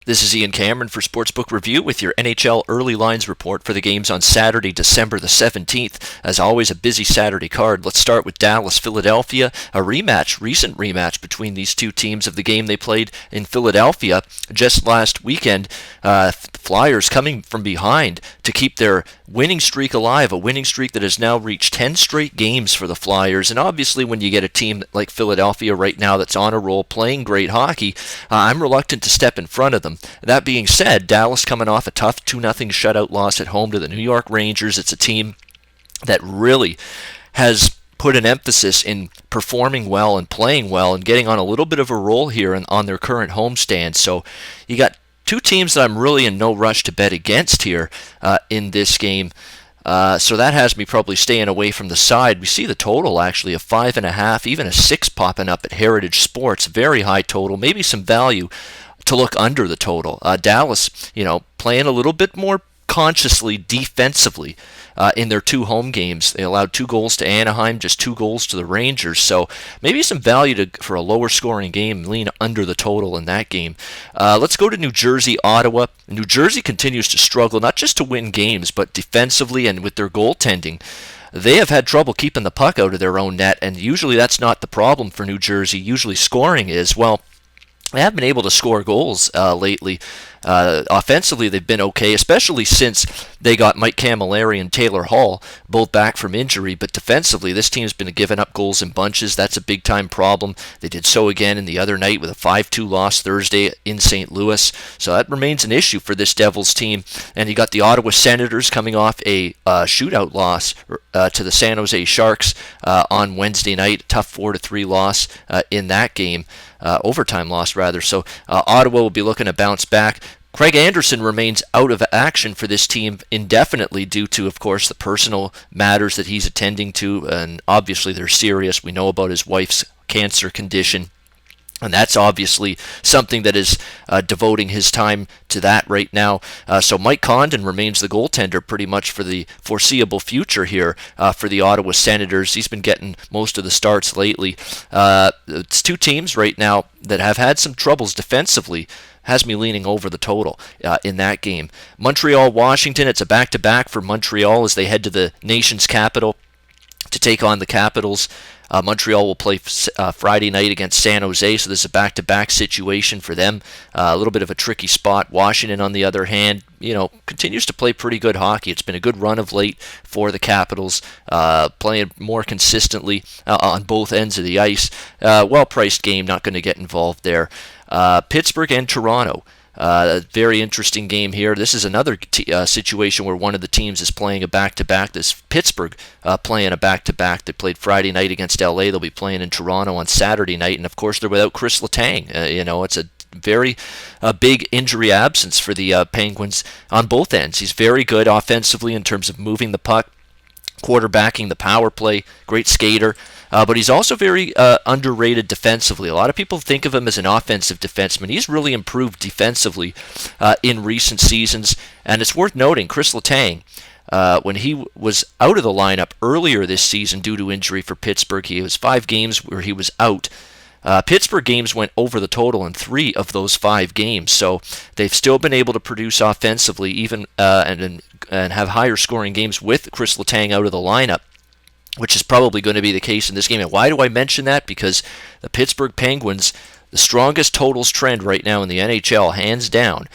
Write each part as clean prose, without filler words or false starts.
This is Ian Cameron for Sportsbook Review with your NHL early lines report for the games on Saturday, December the 17th. As always, a busy Saturday card. Let's start with Dallas-Philadelphia, a recent rematch between these two teams of the game they played in Philadelphia just last weekend. Flyers coming from behind to keep their winning streak alive, a winning streak that has now reached 10 straight games for the Flyers. And obviously when you get a team like Philadelphia right now that's on a roll, playing great hockey, I'm reluctant to step in front of them. That being said, Dallas coming off a tough 2-0 shutout loss at home to the New York Rangers. It's a team that really has put an emphasis in performing well and playing well and getting on a little bit of a roll here on their current homestand. So you got two teams that I'm really in no rush to bet against here in this game. So that has me probably staying away from the side. We see the total actually of 5.5, even a 6 popping up at Heritage Sports. Very high total, maybe some value to look under the total. Dallas, playing a little bit more consciously defensively in their 2 home games. They allowed 2 goals to Anaheim, just 2 goals to the Rangers. So maybe some value for a lower scoring game, lean under the total in that game. Let's go to New Jersey, Ottawa. New Jersey continues to struggle, not just to win games, but defensively and with their goaltending. They have had trouble keeping the puck out of their own net, and usually that's not the problem for New Jersey. Usually scoring is. Well, they have been able to score goals lately. Offensively, they've been okay, especially since they got Mike Camilleri and Taylor Hall both back from injury. But defensively, this team's been giving up goals in bunches. That's a big-time problem. They did so again in the other night with a 5-2 loss Thursday in St. Louis. So that remains an issue for this Devils team. And you got the Ottawa Senators coming off a shootout loss to the San Jose Sharks on Wednesday night. Tough 4-3 loss in that game. Overtime loss, rather. So Ottawa will be looking to bounce back. Craig Anderson remains out of action for this team indefinitely due to, of course, the personal matters that he's attending to, and obviously they're serious. We know about his wife's cancer condition, and that's obviously something that is devoting his time to that right now. So Mike Condon remains the goaltender pretty much for the foreseeable future here for the Ottawa Senators. He's been getting most of the starts lately. It's 2 teams right now that have had some troubles defensively. Has me leaning over the total in that game. Montreal-Washington, it's a back-to-back for Montreal as they head to the nation's capital to take on the Capitals. Montreal will play Friday night against San Jose, so this is a back-to-back situation for them. A little bit of a tricky spot. Washington, on the other hand, continues to play pretty good hockey. It's been a good run of late for the Capitals, playing more consistently on both ends of the ice. Well-priced game, not going to get involved there. Pittsburgh and Toronto. Very interesting game here. This is another situation where one of the teams is playing a back-to-back. This Pittsburgh playing a back-to-back. They played Friday night against LA. They'll be playing in Toronto on Saturday night. And, of course, they're without Chris Letang. It's a very big injury absence for the Penguins on both ends. He's very good offensively in terms of moving the puck, quarterbacking the power play, great skater. But he's also very underrated defensively. A lot of people think of him as an offensive defenseman. He's really improved defensively in recent seasons. And it's worth noting, Chris Letang, when he was out of the lineup earlier this season due to injury for Pittsburgh, he was 5 games where he was out. Pittsburgh games went over the total in 3 of those 5 games. So they've still been able to produce offensively even and have higher scoring games with Chris Letang out of the lineup, which is probably going to be the case in this game. And why do I mention that? Because the Pittsburgh Penguins, the strongest totals trend right now in the NHL, hands down.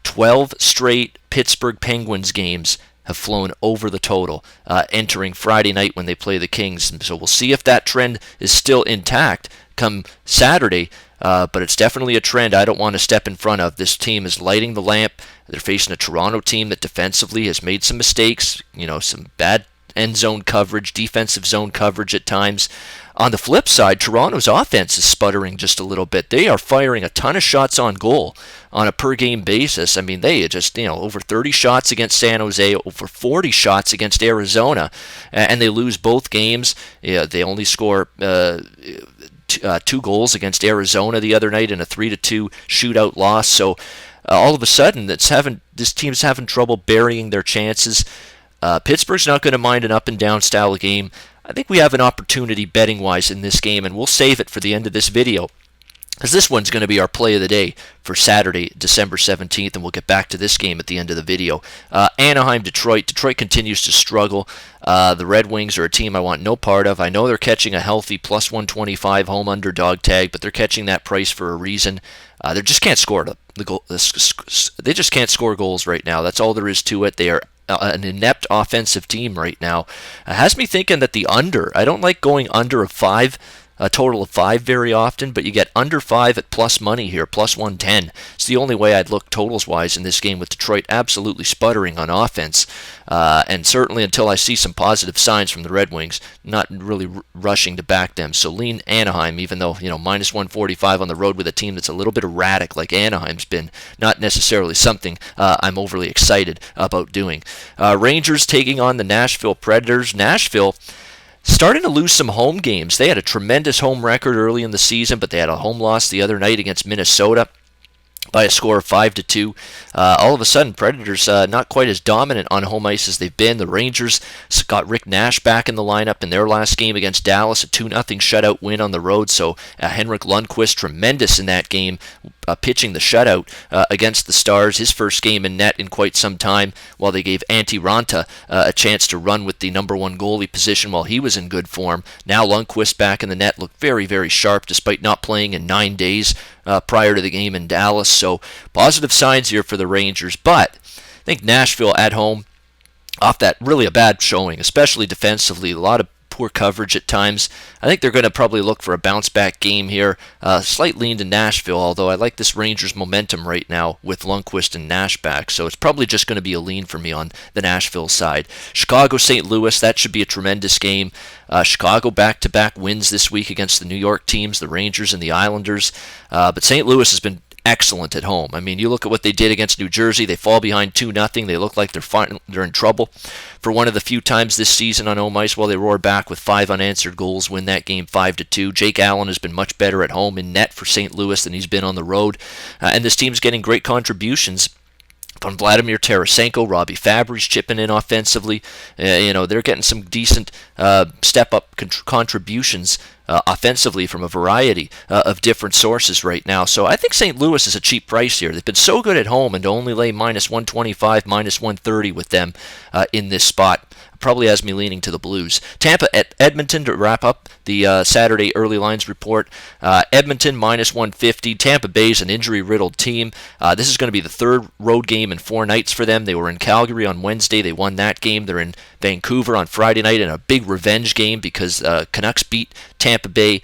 12 straight Pittsburgh Penguins games have flown over the total, entering Friday night when they play the Kings. And so we'll see if that trend is still intact come Saturday, but it's definitely a trend I don't want to step in front of. This team is lighting the lamp. They're facing a Toronto team that defensively has made some mistakes, some bad end zone coverage, defensive zone coverage at times. On the flip side, Toronto's offense is sputtering just a little bit. They are firing a ton of shots on goal on a per-game basis. I mean, they just, over 30 shots against San Jose, over 40 shots against Arizona, and they lose both games. They only score 2 goals against Arizona the other night in a 3-2 shootout loss. So all of a sudden, this team's having trouble burying their chances. Pittsburgh's not going to mind an up-and-down style of game. I think we have an opportunity betting-wise in this game, and we'll save it for the end of this video. Because this one's going to be our play of the day for Saturday, December 17th, and we'll get back to this game at the end of the video. Anaheim, Detroit. Detroit continues to struggle. The Red Wings are a team I want no part of. I know they're catching a healthy plus 125 home underdog tag, but they're catching that price for a reason. They just can't score the goal. They just can't score goals right now. That's all there is to it. They are an inept offensive team right now. It has me thinking that the under. I don't like going under a total of 5 very often, but you get under 5 at plus money here, plus 110. It's the only way I'd look totals-wise in this game, with Detroit absolutely sputtering on offense. And certainly until I see some positive signs from the Red Wings, not really rushing to back them. So lean Anaheim, even though, minus 145 on the road with a team that's a little bit erratic like Anaheim's been, not necessarily something I'm overly excited about doing. Rangers taking on the Nashville Predators. Nashville starting to lose some home games. They had a tremendous home record early in the season, but they had a home loss the other night against Minnesota by a score of 5-2. All of a sudden, Predators not quite as dominant on home ice as they've been. The Rangers got Rick Nash back in the lineup in their last game against Dallas, a 2-0 shutout win on the road. So Henrik Lundqvist, tremendous in that game, pitching the shutout against the Stars, his first game in net in quite some time, while they gave Antti Ranta a chance to run with the number one goalie position while he was in good form. Now Lundqvist back in the net looked very, very sharp despite not playing in 9 days prior to the game in Dallas. So positive signs here for the Rangers, but I think Nashville at home, off that really a bad showing, especially defensively, a lot of poor coverage at times. I think they're going to probably look for a bounce-back game here. Slight lean to Nashville, although I like this Rangers momentum right now with Lundqvist and Nash back, so it's probably just going to be a lean for me on the Nashville side. Chicago-St. Louis, that should be a tremendous game. Chicago back-to-back wins this week against the New York teams, the Rangers and the Islanders, but St. Louis has been excellent at home. I mean, you look at what they did against New Jersey. They fall behind 2-0. They look like they're in trouble for one of the few times this season on home ice. While they roar back with 5 unanswered goals, win that game 5-2. Jake Allen has been much better at home in net for St. Louis than he's been on the road. And this team's getting great contributions from Vladimir Tarasenko. Robbie Fabry's chipping in offensively. They're getting some decent step-up contributions offensively from a variety of different sources right now. So I think St. Louis is a cheap price here. They've been so good at home, and to only lay minus 125, minus 130 with them in this spot probably has me leaning to the Blues. Tampa at Edmonton to wrap up the Saturday early lines report. Edmonton minus 150. Tampa Bay is an injury-riddled team. This is going to be the third road game in 4 nights for them. They were in Calgary on Wednesday. They won that game. They're in Vancouver on Friday night in a big revenge game because Canucks beat Tampa Bay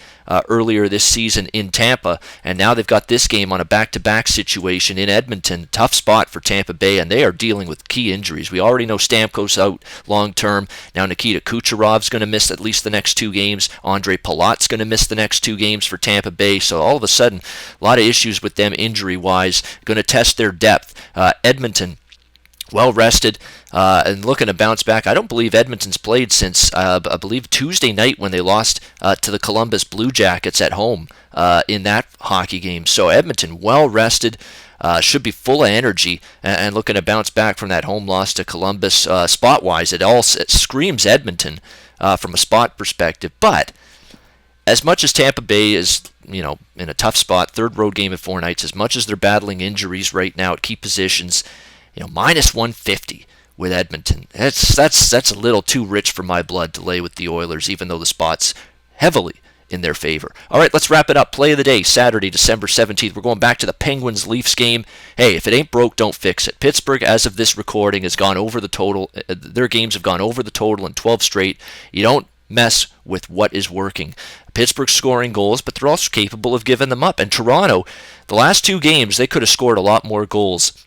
earlier this season in Tampa, and now they've got this game on a back-to-back situation in Edmonton. Tough spot for Tampa Bay, and they are dealing with key injuries. We already know Stamkos out long-term. Now Nikita Kucherov's going to miss at least the next 2 games. Andre Palat's going to miss the next 2 games for Tampa Bay, so all of a sudden, a lot of issues with them injury-wise. Going to test their depth. Edmonton, well rested and looking to bounce back. I don't believe Edmonton's played since, I believe, Tuesday night when they lost to the Columbus Blue Jackets at home in that hockey game. So Edmonton, well rested, should be full of energy and looking to bounce back from that home loss to Columbus. Spot-wise, it screams Edmonton from a spot perspective. But as much as Tampa Bay is, in a tough spot, third road game in 4 nights, as much as they're battling injuries right now at key positions, minus 150 with Edmonton. That's a little too rich for my blood to lay with the Oilers, even though the spot's heavily in their favor. All right, let's wrap it up. Play of the day, Saturday, December 17th. We're going back to the Penguins-Leafs game. Hey, if it ain't broke, don't fix it. Pittsburgh, as of this recording, has gone over the total. Their games have gone over the total in 12 straight. You don't mess with what is working. Pittsburgh's scoring goals, but they're also capable of giving them up. And Toronto, the last 2 games, they could have scored a lot more goals.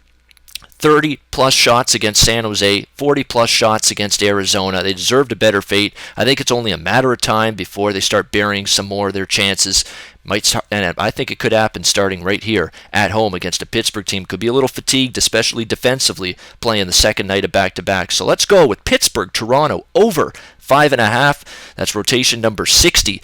30-plus shots against San Jose, 40-plus shots against Arizona. They deserved a better fate. I think it's only a matter of time before they start burying some more of their chances. And I think it could happen starting right here at home against a Pittsburgh team. Could be a little fatigued, especially defensively, playing the second night of back-to-back. So let's go with Pittsburgh, Toronto, over 5.5. That's rotation number 60.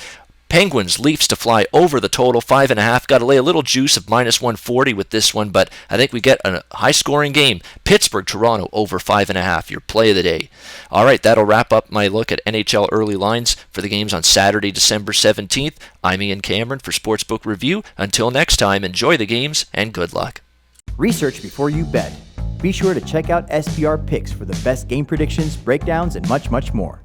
Penguins, Leafs to fly over the total, 5.5. Got to lay a little juice of minus 140 with this one, but I think we get a high-scoring game. Pittsburgh, Toronto, over 5.5. Your play of the day. All right, that'll wrap up my look at NHL early lines for the games on Saturday, December 17th. I'm Ian Cameron for Sportsbook Review. Until next time, enjoy the games and good luck. Research before you bet. Be sure to check out SPR Picks for the best game predictions, breakdowns, and much, much more.